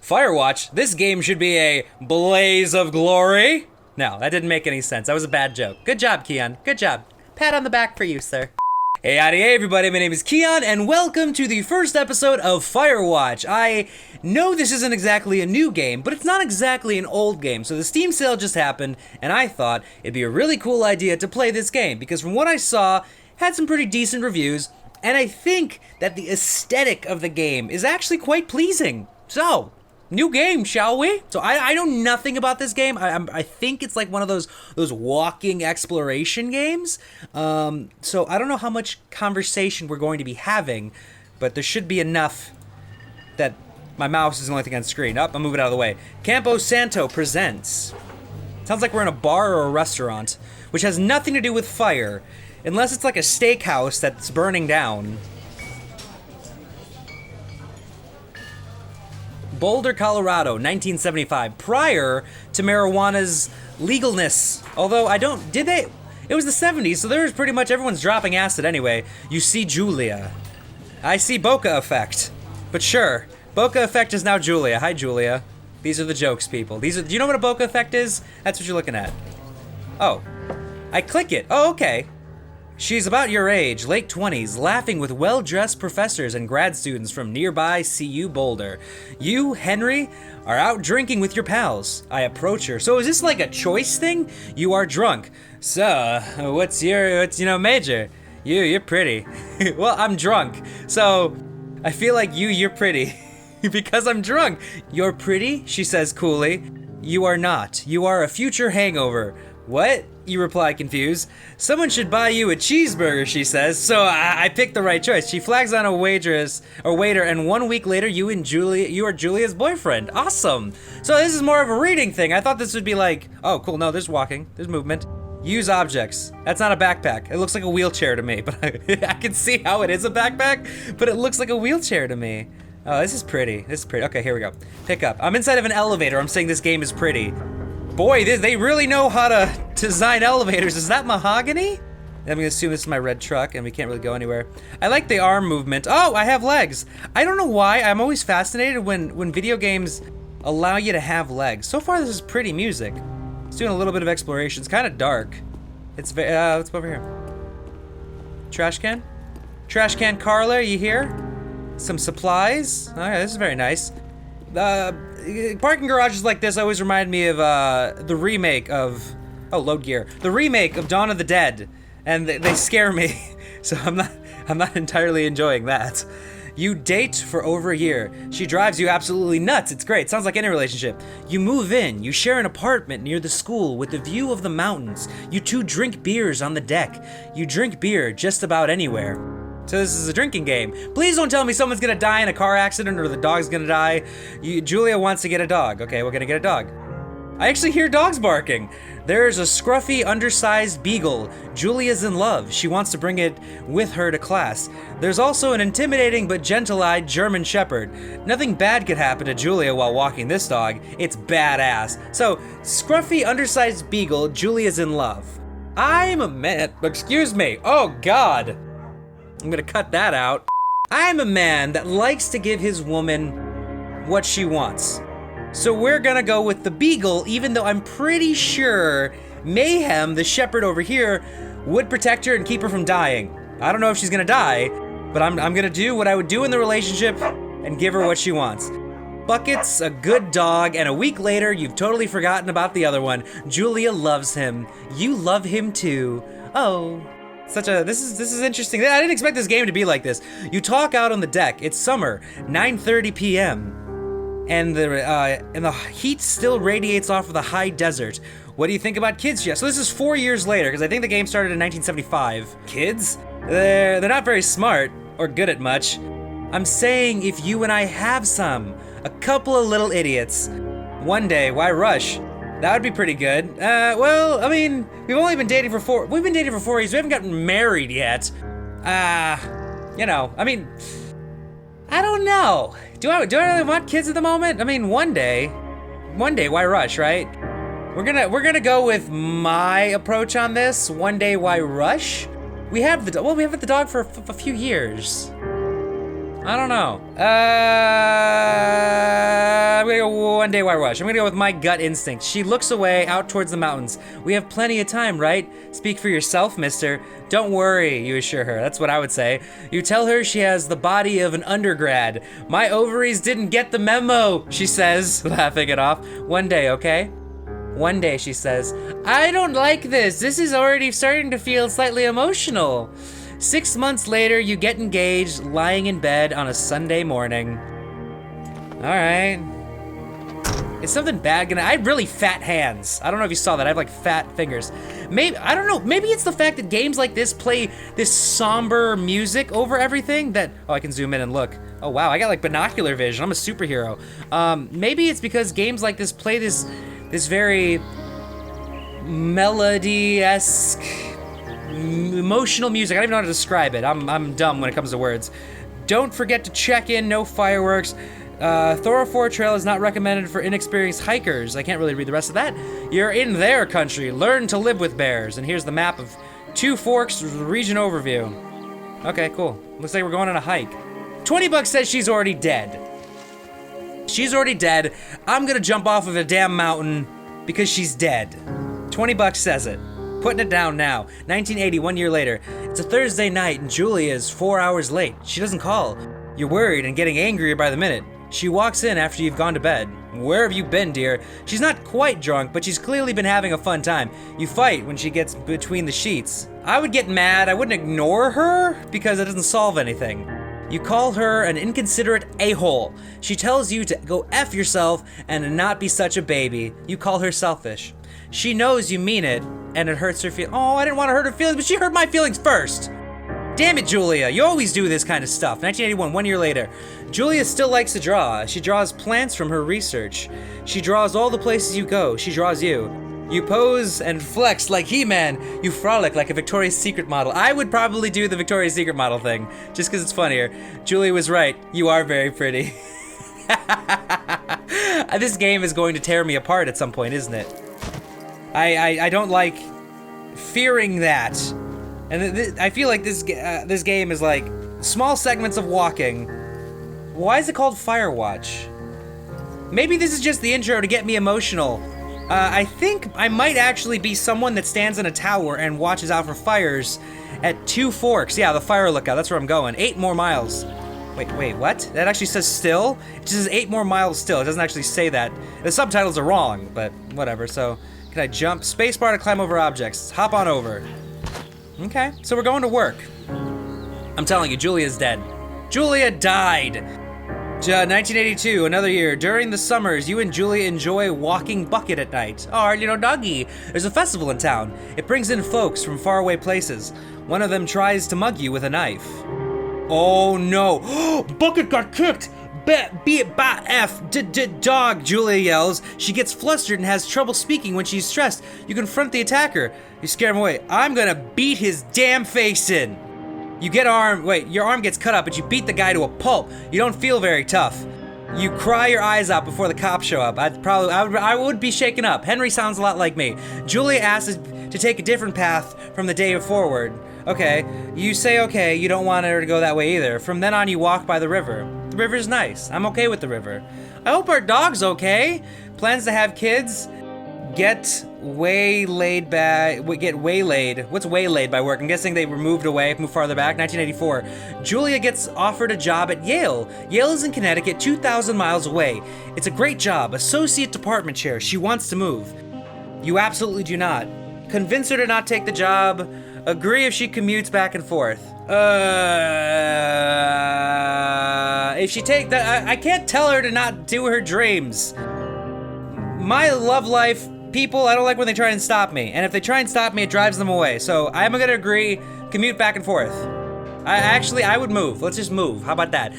Firewatch, this game should be a blaze of glory. No, that didn't make any sense. That was a bad joke. Good job, Keyon. Good job. Pat on the back for you, sir. Hey, howdy, hey, everybody. My name is Keyon, and welcome to the first episode of Firewatch. I know this isn't exactly a new game, but it's not exactly an old game. So the Steam sale just happened, and I thought it'd be a really cool idea to play this game, because from what I saw, it had some pretty decent reviews, and I think that the aesthetic of the game is actually quite pleasing. So, new game, shall we? So I know nothing about this game. I think it's like one of those walking exploration games. So I don't know how much conversation we're going to be having, but there should be enough that my mouse is the only thing on screen. I'm moving out of the way. Campo Santo presents. Sounds like we're in a bar or a restaurant, which has nothing to do with fire, unless it's like a steakhouse that's burning down. Boulder, Colorado, 1975, prior to marijuana's legalness. Although it was the 70s, so there was pretty much everyone's dropping acid anyway. You see Julia. I see Bokeh Effect. But sure, Bokeh Effect is now Julia. Hi, Julia. These are the jokes, people. Do you know what a Bokeh Effect is? That's what you're looking at. Oh, I click it. Oh, okay. She's about your age, late 20s, laughing with well-dressed professors and grad students from nearby CU Boulder. You, Henry, are out drinking with your pals. I approach her. So is this like a choice thing? You are drunk. So, what's your major? You're pretty. Well, I'm drunk. So, I feel like you're pretty. Because I'm drunk. You're pretty, she says coolly. You are not. You are a future hangover. What? You reply confused. Someone should buy you a cheeseburger, she says. So I picked the right choice. She flags on a waitress or waiter, and 1 week later, you are Julia's boyfriend. Awesome. So this is more of a reading thing. I thought this would be like, oh, cool. No, there's walking. There's movement. Use objects. That's not a backpack. It looks like a wheelchair to me, but I can see how it is a backpack, but it looks like a wheelchair to me. Oh, this is pretty. This is pretty. Okay, here we go. Pick up. I'm inside of an elevator. I'm saying this game is pretty. Boy, they really know how to design elevators. Is that mahogany? I'm gonna assume this is my red truck and we can't really go anywhere. I like the arm movement. Oh, I have legs. I don't know why. I'm always fascinated when video games allow you to have legs. So far, this is pretty music. It's doing a little bit of exploration. It's kind of dark. It's what's over here? Trash can? Trash can Carla, are you here? Some supplies. All right, this is very nice. Parking garages like this always remind me of the remake of Load Gear. The remake of Dawn of the Dead, and they scare me. So I'm not entirely enjoying that. You date for over a year. She drives you absolutely nuts. It's great. Sounds like any relationship. You move in. You share an apartment near the school with a view of the mountains. You two drink beers on the deck. You drink beer just about anywhere. So this is a drinking game. Please don't tell me someone's gonna die in a car accident or the dog's gonna die. Julia wants to get a dog. Okay, we're gonna get a dog. I actually hear dogs barking. There's a scruffy, undersized beagle. Julia's in love. She wants to bring it with her to class. There's also an intimidating but gentle-eyed German shepherd. Nothing bad could happen to Julia while walking this dog. It's badass. So, scruffy, undersized beagle, Julia's in love. I'm a man. Excuse me. Oh, God. I'm gonna cut that out. I'm a man that likes to give his woman what she wants. So we're gonna go with the beagle, even though I'm pretty sure Mayhem, the shepherd over here, would protect her and keep her from dying. I don't know if she's gonna die, but I'm gonna do what I would do in the relationship and give her what she wants. Bucket's a good dog, and a week later, you've totally forgotten about the other one. Julia loves him. You love him too. Oh. This is interesting. I didn't expect this game to be like this. You talk out on the deck. It's summer, 9:30 p.m. And the heat still radiates off of the high desert. What do you think about kids yet? So this is 4 years later, because I think the game started in 1975. Kids? They're not very smart or good at much. I'm saying if you and I have some, a couple of little idiots. One day, why rush? That would be pretty good. Well, I mean, we've been dating for 4 years. We haven't gotten married yet. You know, I mean, I don't know. Do I really want kids at the moment? I mean, one day, why rush, right? We're gonna go with my approach on this. One day, why rush? We have the dog for a few years. I don't know. I'm gonna go one day Firewatch. I'm gonna go with my gut instinct. She looks away, out towards the mountains. We have plenty of time, right? Speak for yourself, mister. Don't worry, you assure her. That's what I would say. You tell her she has the body of an undergrad. My ovaries didn't get the memo, she says, laughing it off. One day, okay? One day, she says. I don't like this. This is already starting to feel slightly emotional. 6 months later, you get engaged, lying in bed on a Sunday morning. All right. Is something bad gonna? I have really fat hands. I don't know if you saw that. I have like fat fingers. Maybe, I don't know. Maybe it's the fact that games like this play this somber music over everything that, oh, I can zoom in and look. Oh wow, I got like binocular vision. I'm a superhero. Maybe it's because games like this play this very melody-esque, emotional music. I don't even know how to describe it. I'm dumb when it comes to words. Don't forget to check in, no fireworks. Thoroughfare Trail is not recommended for inexperienced hikers. I can't really read the rest of that. You're in their country. Learn to live with bears. And here's the map of Two Forks region overview. Okay, cool. Looks like we're going on a hike. 20 bucks says she's already dead. She's already dead. I'm gonna jump off of a damn mountain because she's dead. 20 bucks says it. Putting it down now. 1980, 1 year later. It's a Thursday night and Julia is 4 hours late. She doesn't call. You're worried and getting angrier by the minute. She walks in after you've gone to bed. Where have you been, dear? She's not quite drunk, but she's clearly been having a fun time. You fight when she gets between the sheets. I would get mad. I wouldn't ignore her because it doesn't solve anything. You call her an inconsiderate a-hole. She tells you to go F yourself and not be such a baby. You call her selfish. She knows you mean it, and it hurts her feelings. Oh, I didn't want to hurt her feelings, but she hurt my feelings first. Damn it, Julia, you always do this kind of stuff. 1981, 1 year later. Julia still likes to draw. She draws plants from her research. She draws all the places you go. She draws you. You pose and flex like He-Man. You frolic like a Victoria's Secret model. I would probably do the Victoria's Secret model thing, just because it's funnier. Julia was right. You are very pretty. This game is going to tear me apart at some point, isn't it? I don't like fearing that. And I feel like this game is like small segments of walking. Why is it called Firewatch? Maybe this is just the intro to get me emotional. I think I might actually be someone that stands in a tower and watches out for fires at Two Forks. Yeah, the fire lookout, that's where I'm going. 8 more miles. Wait, what? That actually says still? It just says 8 more miles still. It doesn't actually say that. The subtitles are wrong, but whatever. So, can I jump? Spacebar to climb over objects. Hop on over. Okay, so we're going to work. I'm telling you, Julia's dead. Julia died. 1982, another year. During the summers, you and Julia enjoy walking bucket at night. Oh, you know, doggy. There's a festival in town. It brings in folks from faraway places. One of them tries to mug you with a knife. Oh no! Bucket got kicked! Dog, Julia yells. She gets flustered and has trouble speaking when she's stressed. You confront the attacker. You scare him away. I'm gonna beat his damn face in. You get your arm gets cut up, but you beat the guy to a pulp. You don't feel very tough. You cry your eyes out before the cops show up. I would be shaken up. Henry sounds a lot like me. Julia asks to take a different path from the day forward. Okay, you say okay, you don't want her to go that way either. From then on, you walk by the river. The river's nice. I'm okay with the river. I hope our dog's okay. Plans to have kids. Get waylaid. What's waylaid by work? I'm guessing they moved farther back. 1984. Julia gets offered a job at Yale. Yale is in Connecticut, 2,000 miles away. It's a great job. Associate department chair. She wants to move. You absolutely do not. Convince her to not take the job. Agree if she commutes back and forth. If she take that, I can't tell her to not do her dreams. My love life, people, I don't like when they try and stop me. And if they try and stop me, it drives them away. So I'm gonna agree, commute back and forth. I would move. Let's just move. How about that?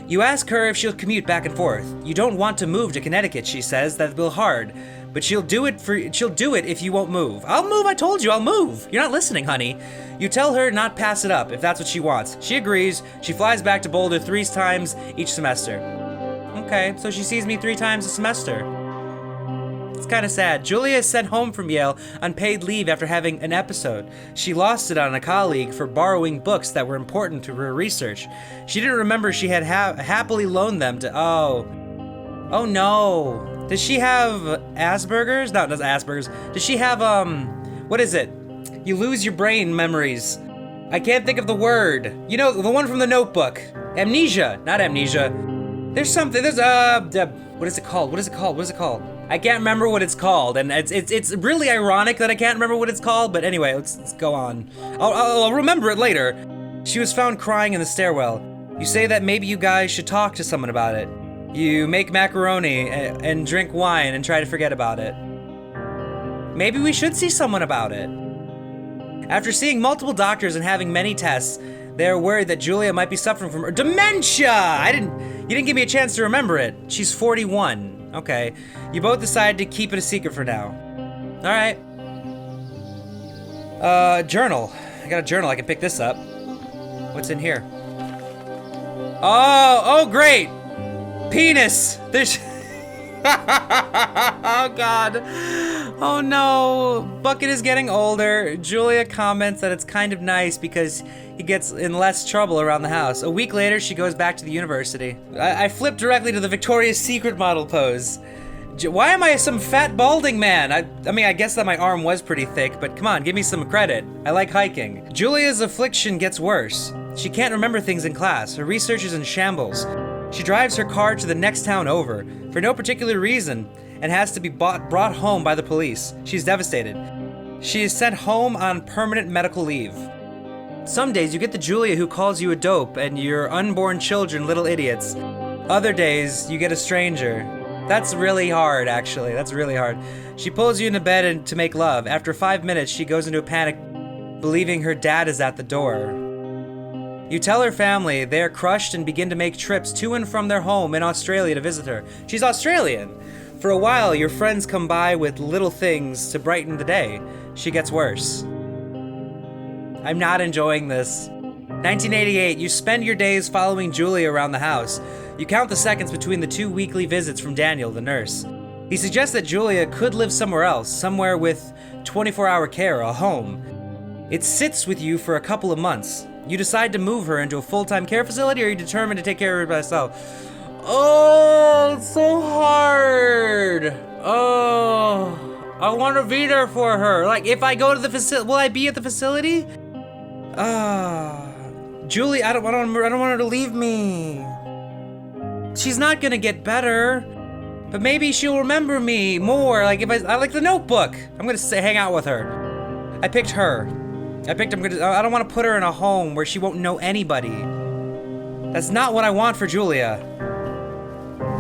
You ask her if she'll commute back and forth. You don't want to move to Connecticut, she says. That'll be hard. But she'll do it if you won't move. I'll move, I told you, I'll move. You're not listening, honey. You tell her not pass it up if that's what she wants. She agrees. She flies back to Boulder 3 times each semester. Okay, so she sees me 3 times a semester. It's kind of sad. Julia is sent home from Yale on paid leave after having an episode. She lost it on a colleague for borrowing books that were important to her research. She didn't remember she had happily loaned them to... Oh no. Does she have Asperger's? No, not Asperger's. Does she have, what is it? You lose your brain memories. I can't think of the word. You know, the one from the Notebook. Amnesia, not amnesia. There's something, what is it called? What is it called? What is it called? I can't remember what it's called, and it's really ironic that I can't remember what it's called, but anyway, let's go on. I'll remember it later. She was found crying in the stairwell. You say that maybe you guys should talk to someone about it. You make macaroni and drink wine and try to forget about it. Maybe we should see someone about it. After seeing multiple doctors and having many tests, they're worried that Julia might be suffering from dementia! You didn't give me a chance to remember it. She's 41. Okay. You both decided to keep it a secret for now. Alright. Journal. I got a journal, I can pick this up. What's in here? Oh, great! Penis! There's... Oh god. Oh no. Bucket is getting older. Julia comments that it's kind of nice because he gets in less trouble around the house. A week later, she goes back to the university. I flip directly to the Victoria's Secret model pose. Why am I some fat balding man? I mean, I guess that my arm was pretty thick, but come on, give me some credit. I like hiking. Julia's affliction gets worse. She can't remember things in class. Her research is in shambles. She drives her car to the next town over, for no particular reason, and has to be brought home by the police. She's devastated. She is sent home on permanent medical leave. Some days you get the Julia who calls you a dope and your unborn children little idiots. Other days you get a stranger. That's really hard, actually. That's really hard. She pulls you into bed to make love. After 5 minutes, she goes into a panic, believing her dad is at the door. You tell her family, they are crushed and begin to make trips to and from their home in Australia to visit her. She's Australian. For a while, your friends come by with little things to brighten the day. She gets worse. I'm not enjoying this. 1988, you spend your days following Julia around the house. You count the seconds between the 2 weekly visits from Daniel, the nurse. He suggests that Julia could live somewhere else, somewhere with 24-hour care, a home. It sits with you for a couple of months. You decide to move her into a full-time care facility, or are you determined to take care of her by yourself? Oh, it's so hard. Oh, I want to be there for her. Like, if I go to the facility, will I be at the facility? Julie, I don't want her to leave me. She's not gonna get better, but maybe she'll remember me more. Like if I like the Notebook. I'm gonna hang out with her. I picked her. I don't want to put her in a home where she won't know anybody. That's not what I want for Julia.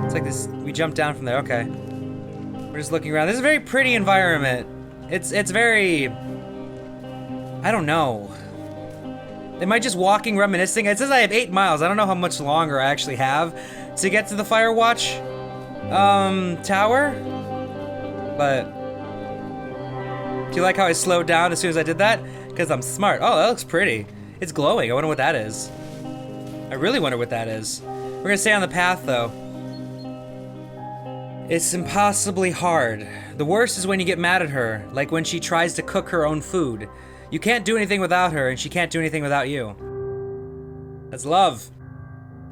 It's like this, we jumped down from there, okay. We're just looking around. This is a very pretty environment. It's very, I don't know. Am I just walking, reminiscing? It says I have 8 miles. I don't know how much longer I actually have to get to the Firewatch, tower. But, do you like how I slowed down as soon as I did that? Because I'm smart. Oh, that looks pretty. It's glowing. I wonder what that is. I really wonder what that is. We're gonna stay on the path, though. It's impossibly hard. The worst is when you get mad at her, like when she tries to cook her own food. You can't do anything without her, and she can't do anything without you. That's love.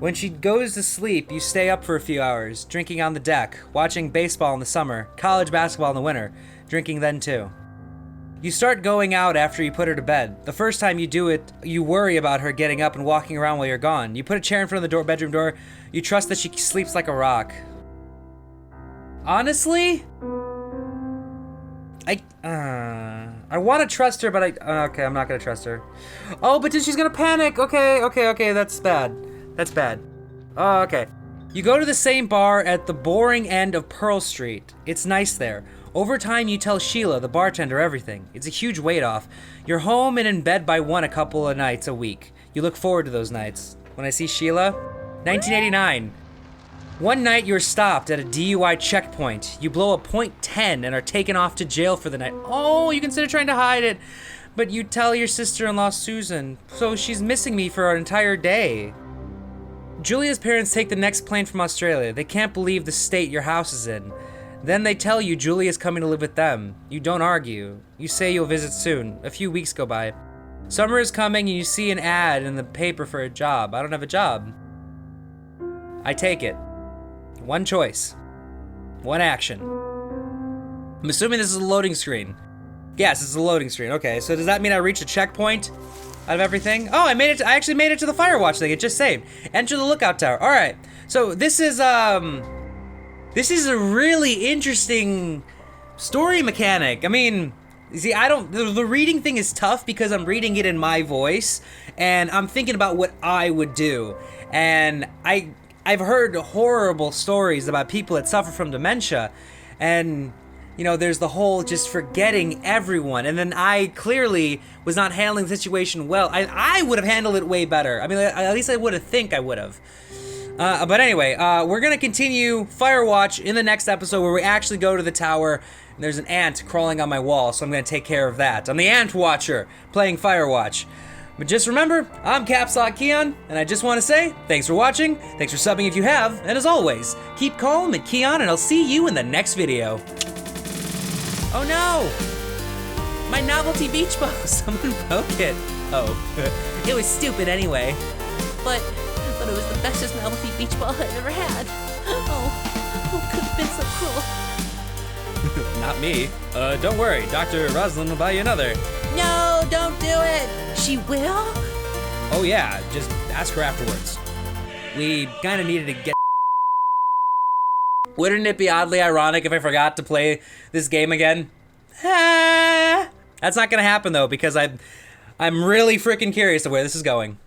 When she goes to sleep, you stay up for a few hours, drinking on the deck, watching baseball in the summer, college basketball in the winter, drinking then too. You start going out after you put her to bed. The first time you do it, you worry about her getting up and walking around while you're gone. You put a chair in front of the bedroom door. You trust that she sleeps like a rock. Honestly, I want to trust her, but okay, I'm not gonna trust her. Oh, but then she's gonna panic. Okay, that's bad. That's bad. Oh, okay. You go to the same bar at the boring end of Pearl Street. It's nice there. Over time, you tell Sheila, the bartender, everything. It's a huge weight off. You're home and in bed by 1 a couple of nights a week. You look forward to those nights. When I see Sheila, 1989. One night you're stopped at a DUI checkpoint. You blow a .10 and are taken off to jail for the night. Oh, you consider trying to hide it. But you tell your sister-in-law Susan, so she's missing me for an entire day. Julia's parents take the next plane from Australia. They can't believe the state your house is in. Then they tell you Julia's coming to live with them. You don't argue. You say you'll visit soon. A few weeks go by. Summer is coming and you see an ad in the paper for a job. I don't have a job. I take it. One choice. One action. I'm assuming this is a loading screen. Yes, it's a loading screen. Okay, so does that mean I reached a checkpoint out of everything? Oh, I actually made it to the Firewatch thing. It just saved. Enter the lookout tower. All right. So this is a really interesting story mechanic. I mean, see, the reading thing is tough because I'm reading it in my voice and I'm thinking about what I would do. And I've heard horrible stories about people that suffer from dementia, and there's the whole just forgetting everyone. And then I clearly was not handling the situation well. I would have handled it way better. I mean, at least I would have think I would have. But anyway, we're gonna continue Firewatch in the next episode where we actually go to the tower. And there's an ant crawling on my wall, so I'm gonna take care of that. I'm the ant watcher playing Firewatch. But just remember, I'm CapsLockKeyon, and I just want to say, thanks for watching, thanks for subbing if you have, and as always, keep calm and key on, and I'll see you in the next video. Oh no! My novelty beach ball, someone broke it. Oh, it was stupid anyway. But it was the bestest novelty beach ball I've ever had. Oh, could have been so cruel. Not me. Don't worry, Dr. Roslyn will buy you another. No, don't do it. She will? Oh yeah, just ask her afterwards. We kinda needed to get... Wouldn't it be oddly ironic if I forgot to play this game again? That's not gonna happen though, because I'm really freaking curious of where this is going.